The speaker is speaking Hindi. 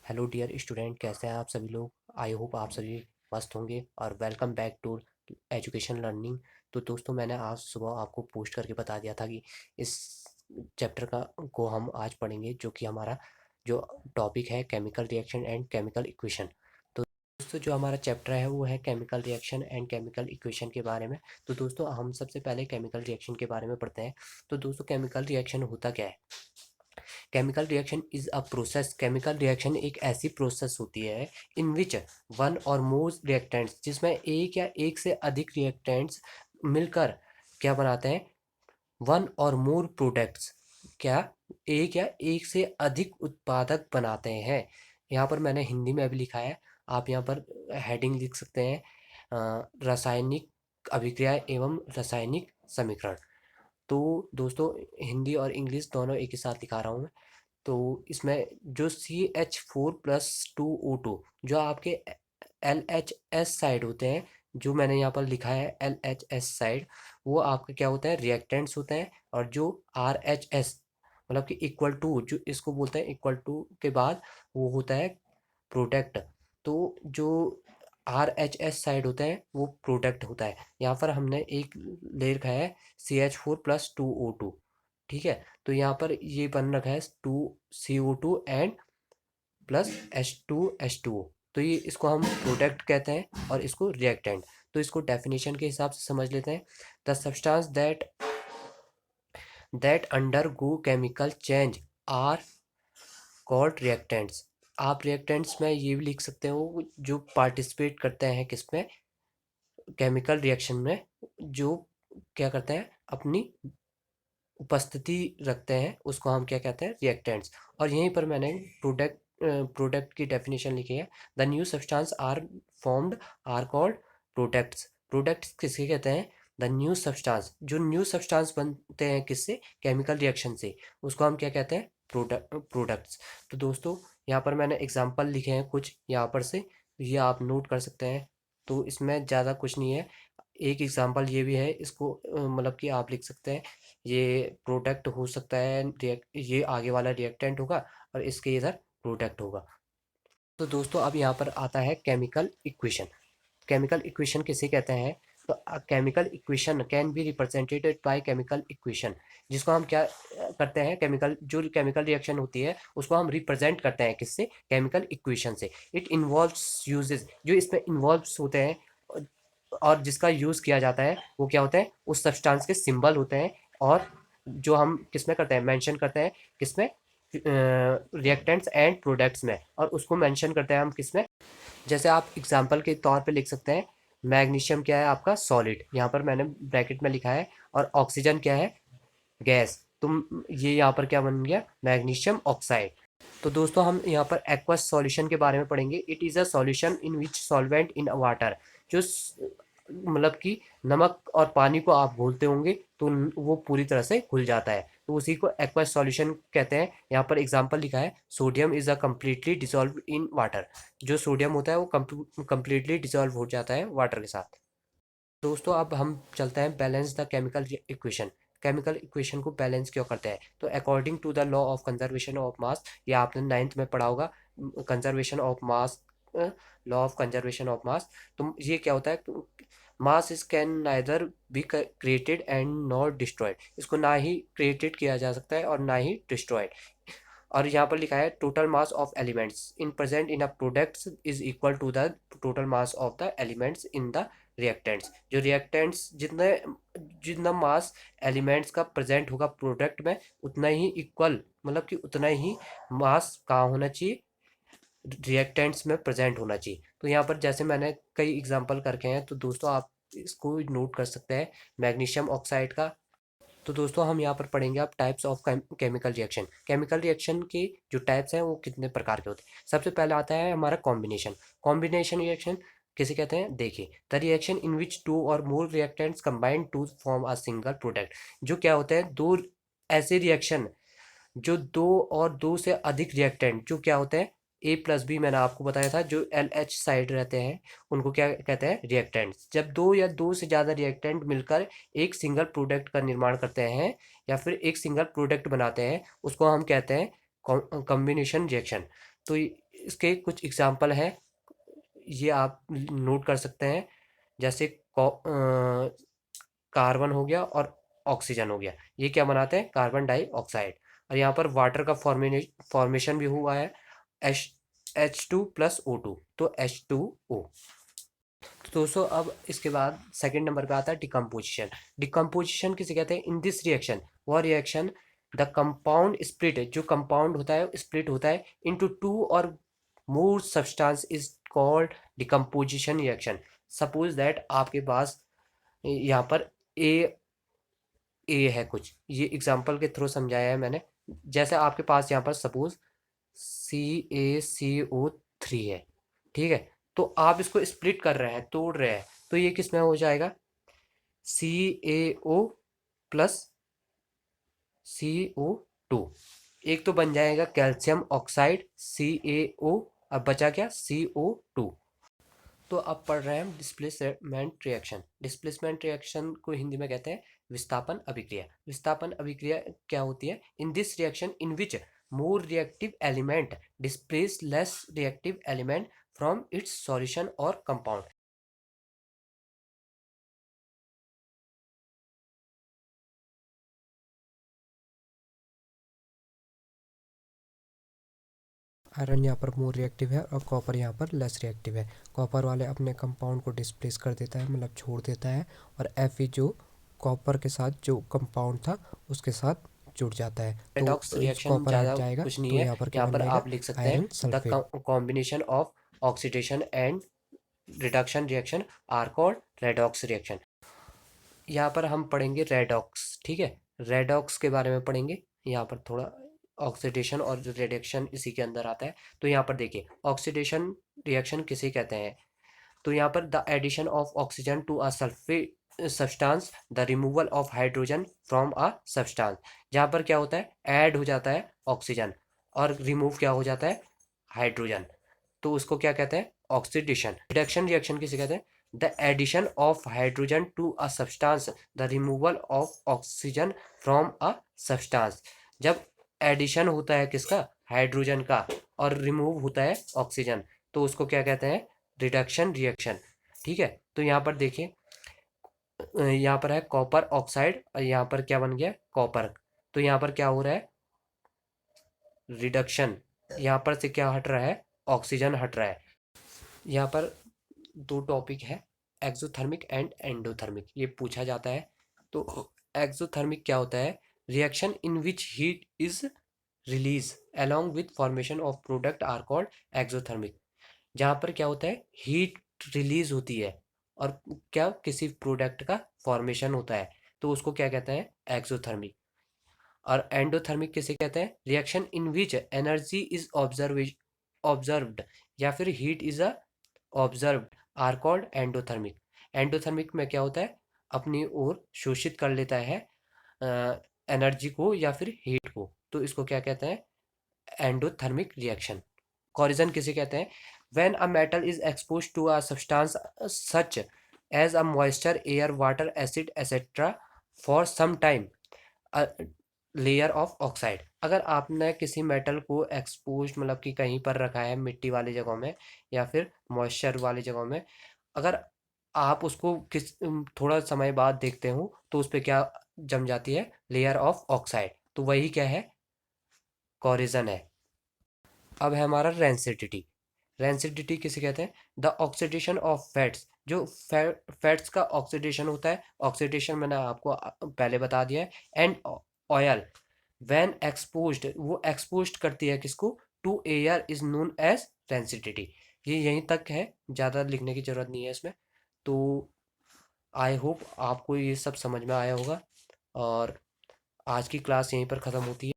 हेलो डियर स्टूडेंट, कैसे हैं आप सभी लोग। आई होप आप सभी मस्त होंगे और welcome back to education learning. तो दोस्तों, मैंने आज सुबह आपको पोस्ट करके बता दिया था कि इस चैप्टर का को हम आज पढ़ेंगे, जो कि हमारा जो टॉपिक है chemical reaction and chemical equation. तो दोस्तों, जो हमारा चैप्टर है वो है chemical reaction and chemical equation के बारे में। तो दोस्तों, हम सबसे पहले केमिकल रिएक्शन के बारे में पढ़ते हैं। तो दोस्तों, केमिकल रिएक्शन होता क्या है। Chemical reaction is a process. Chemical reaction एक ऐसी प्रोसेस होती है इन विच वन और मोर रिएक्टेंट्स, जिसमें एक या एक से अधिक रिएक्टेंट्स मिलकर क्या बनाते हैं, वन और मोर प्रोडक्ट्स, क्या एक या एक से अधिक उत्पादक बनाते हैं। यहाँ पर मैंने हिंदी में भी लिखा है, आप यहाँ पर हेडिंग लिख सकते हैं, रासायनिक अभिक्रिया एवं रासायनिक समीकरण। तो दोस्तों, हिंदी और इंग्लिश दोनों एक ही साथ दिखा रहा हूँ मैं। तो इसमें जो CH4+2O2, जो आपके LHS साइड होते हैं, जो मैंने यहाँ पर लिखा है LHS साइड, वो आपके क्या होता है, रिएक्टेंट्स होते हैं। और जो RHS मतलब कि इक्वल टू, जो इसको बोलते हैं इक्वल टू के बाद, वो होता है प्रोडक्ट। तो जो RHS साइड होता है वो प्रोडक्ट होता है। यहाँ पर हमने एक ले रखा है CH4+2O2, ठीक है। तो यहाँ पर ये बन रखा है 2CO2 एंड प्लस H2H2O। तो ये इसको हम प्रोडक्ट कहते हैं और इसको रिएक्टेंट। तो इसको डेफिनेशन के हिसाब से समझ लेते हैं। The substance that undergo chemical change are called reactants. आप रिएक्टेंट्स में ये भी लिख सकते हो, जो पार्टिसिपेट करते हैं किसमें, केमिकल रिएक्शन में, जो क्या करते हैं, अपनी उपस्थिति रखते हैं, उसको हम क्या कहते हैं, रिएक्टेंट्स। और यहीं पर मैंने प्रोडक्ट की डेफिनेशन लिखी है। The new substance are formed are called products. Products किसके कहते हैं, द न्यू सब्सटेंस। जो न्यू सब्सटेंस बनते हैं किससे, केमिकल रिएक्शन से, उसको हम क्या कहते हैं, प्रोडक्ट्स। तो दोस्तों, यहाँ पर मैंने एग्जांपल लिखे हैं कुछ यहाँ पर से, ये आप नोट कर सकते हैं। तो इसमें ज़्यादा कुछ नहीं है। एक एग्जांपल ये भी है, इसको मतलब कि आप लिख सकते हैं, ये प्रोडक्ट हो सकता है, ये आगे वाला रिएक्टेंट होगा और इसके इधर प्रोडक्ट होगा। तो दोस्तों, अब यहाँ पर आता है केमिकल इक्वेशन। केमिकल इक्वेशन किसे कहते हैं। तो chemical equation can be represented by chemical equation, जिसको हम क्या करते हैं, केमिकल जो केमिकल रिएक्शन होती है उसको हम रिप्रेजेंट करते हैं किससे, केमिकल इक्वेशन से। इट इन्वॉल्व्स यूजेस, जो इसमें इन्वॉल्व्स होते हैं और जिसका यूज़ किया जाता है, वो क्या होता है, उस सब्सटेंस के सिंबल होते हैं। और जो हम किसमें करते हैं, मेंशन करते हैं किसमें, रिएक्टेंट्स एंड प्रोडक्ट्स में। और उसको मेंशन करते हैं हम किसमें, जैसे आप एग्जांपल के तौर पे लिख सकते हैं, मैग्नीशियम क्या है आपका, सॉलिड, यहाँ पर मैंने ब्रैकेट में लिखा है। और ऑक्सीजन क्या है, गैस। तुम ये यहाँ पर क्या बन गया, मैग्नीशियम ऑक्साइड। तो दोस्तों, हम यहाँ पर एक्वस सॉल्यूशन के बारे में पढ़ेंगे। It is a solution in which solvent in water, जो मतलब कि नमक और पानी को आप घोलते होंगे तो वो पूरी तरह से घुल जाता है, तो उसी को एक्वस सॉल्यूशन कहते हैं। यहाँ पर एग्जांपल लिखा है, sodium is a completely dissolve in water. जो सोडियम होता है वो कम्प्लीटली डिसॉल्व हो जाता है वाटर के साथ। दोस्तों, अब हम चलते हैं balance the chemical equation. Chemical equation को बैलेंस क्यों करते हैं। तो according to the law of conservation of mass, ये आपने 9th में पढ़ा होगा, conservation of mass, law of conservation of mass. तो ये क्या होता है, mass is can neither be created and not destroyed. इसको ना ही क्रिएटेड किया जा सकता है और ना ही डिस्ट्रॉयड। और यहाँ पर लिखा है, total mass of elements in present in a products is equal to the total mass of the elements in the reactants. जो रिएक्टेंट्स जितने जितना मास एलिमेंट्स का प्रेजेंट होगा प्रोडक्ट में, उतना ही इक्वल, मतलब कि उतना ही मास कहाँ होना चाहिए, रिएक्टेंट्स में प्रेजेंट होना चाहिए। तो यहाँ पर जैसे मैंने कई एग्जांपल करके हैं, तो दोस्तों आप इसको नोट कर सकते हैं, मैग्नीशियम ऑक्साइड का। तो दोस्तों, हम यहाँ पर पढ़ेंगे अब types of chemical reaction. Chemical reaction के जो टाइप्स हैं वो कितने प्रकार के होते हैं। सबसे पहले आता है हमारा कॉम्बिनेशन। कॉम्बिनेशन रिएक्शन किसे कहते हैं, देखिए, the reaction in which two or more reactants combine to form a single product. जो क्या होते हैं, दो ऐसे रिएक्शन, जो दो और दो से अधिक रिएक्टेंट जो क्या होते हैं, A+B मैंने आपको बताया था, जो LH साइड रहते हैं उनको क्या कहते हैं, रिएक्टेंट्स। जब दो या दो से ज़्यादा रिएक्टेंट मिलकर एक सिंगल प्रोडक्ट का निर्माण करते हैं या फिर एक सिंगल प्रोडक्ट बनाते हैं, उसको हम कहते हैं कॉम्बिनेशन रिएक्शन। तो इसके कुछ एग्जांपल हैं, ये आप नोट कर सकते हैं। जैसे कार्बन हो गया और ऑक्सीजन हो गया, ये क्या बनाते हैं, कार्बन डाइऑक्साइड। और यहाँ पर वाटर का फॉर्मेशन भी हुआ है, H2+O2, तो H2O। तो दोस्तों अब इसके बाद सेकंड नंबर पे आता है डिकम्पोजिशन। डिकम्पोजिशन किसे कहते हैं, इन दिस रिएक्शन, वह रिएक्शन द कंपाउंड स्प्लिट, जो कंपाउंड होता है स्प्लिट होता है into two or more substance is called decomposition reaction. Suppose that आपके पास यहाँ पर ए है कुछ, ये एग्जांपल के थ्रू समझाया है मैंने। जैसे आपके पास यहाँ पर सपोज CaCO3 है, ठीक है। तो आप इसको स्प्लिट कर रहे हैं, तोड़ रहे हैं, तो ये किस में हो जाएगा, CaO+CO2। एक तो बन जाएगा कैल्शियम ऑक्साइड CaO, अब बचा क्या, CO2। तो अब पढ़ रहे हैं हम डिस्प्लेसमेंट रिएक्शन। डिस्प्लेसमेंट रिएक्शन को हिंदी में कहते हैं विस्थापन अभिक्रिया। विस्थापन अभिक्रिया क्या होती है, in this reaction in which more reactive element displace less reactive element from its solution और कंपाउंड। आयरन यहाँ पर मोर रिएक्टिव है और कॉपर यहाँ पर लेस रिएक्टिव है। कॉपर वाले अपने कंपाउंड को डिस्प्लेस कर देता है, मतलब छोड़ देता है, और Fe जो कॉपर के साथ जो कंपाउंड था उसके साथ जुड़ जाता है, तो रेडॉक्स रिएक्शन कॉपर हट ज़्यादा जाएगा, कुछ नहीं तो है, यहाँ पर क्या यहाँ बन पर जाएगा, आप लिख सकते हैं iron the sulphate. Combination of oxidation and reduction reaction are called redox reaction. यहाँ पर हम पढ़ेंगे रेडॉक्स, ठीक है, रेडॉक्स के बारे में पढ़ेंगे। यहाँ पर थोड़ा ऑक्सीडेशन और रिडक्शन इसी के अंदर आता है। तो यहाँ पर देखिए ऑक्सीडेशन रिएक्शन किसे कहते हैं, तो यहाँ पर the addition of oxygen to a sulphate substance, the removal of hydrogen from a substance. जहाँ पर क्या होता है, ऐड हो जाता है ऑक्सीजन और रिमूव क्या हो जाता है, हाइड्रोजन, तो उसको क्या कहते हैं, ऑक्सीडेशन। रिडक्शन रिएक्शन किसे कहते हैं, the addition of hydrogen to a substance, the removal of oxygen from a substance. जब एडिशन होता है किसका, हाइड्रोजन का, और रिमूव होता है ऑक्सीजन, तो उसको क्या कहते हैं, रिडक्शन रिएक्शन, ठीक है। तो यहाँ पर देखिए यहाँ पर है कॉपर ऑक्साइड और यहाँ पर क्या बन गया, कॉपर। तो यहाँ पर क्या हो रहा है, रिडक्शन, यहाँ पर से क्या हट रहा है, ऑक्सीजन हट रहा है। यहाँ पर दो टॉपिक है, एक्सोथर्मिक एंड एंडोथर्मिक, ये पूछा जाता है। तो एक्सोथर्मिक क्या होता है, reaction in which heat is release along with formation of product are called exothermic। जहाँ पर क्या होता है, हीट रिलीज होती है और क्या, किसी प्रोडक्ट का फॉर्मेशन होता है, तो उसको क्या कहते हैं, एक्सोथर्मिक। और एंडोथर्मिक किसे कहते हैं, reaction in which energy is observed या फिर heat is a observed are called endothermic. Endothermic में क्या होता है, अपनी ओर शोषित कर लेता है एनर्जी को या फिर हीट को, तो इसको क्या कहते हैं, एंडोथर्मिक रिएक्शन। कोरिजन किसे कहते हैं, when a metal is expose to a substance such as a moisture air water acid etcetera for some time layer of oxide. अगर आपने किसी मेटल को एक्सपोज मतलब कि कहीं पर रखा है मिट्टी वाली जगहों में या फिर मॉइस्चर वाली जगहों में, अगर आप उसको थोड़ा समय बाद देखते हो तो उस पर क्या जम जाती है, लेयर ऑफ ऑक्साइड, तो वही क्या है, कोरिजन है। अब है हमारा रेंसिडिटी। रेंसिडिटी किसे कहते हैं, द ऑक्सीडेशन ऑफ फैट्स, जो फैट्स का ऑक्सीडेशन होता है, ऑक्सीडेशन मैंने आपको पहले बता दिया है। एंड ऑयल व्हेन एक्सपोज्ड, वो एक्सपोज्ड करती है किसको, to air is known as rancidity. ये यहीं तक है, ज़्यादा लिखने की ज़रूरत नहीं है इसमें। तो आई होप आपको ये सब समझ में आया होगा, और आज की क्लास यहीं पर ख़त्म होती है।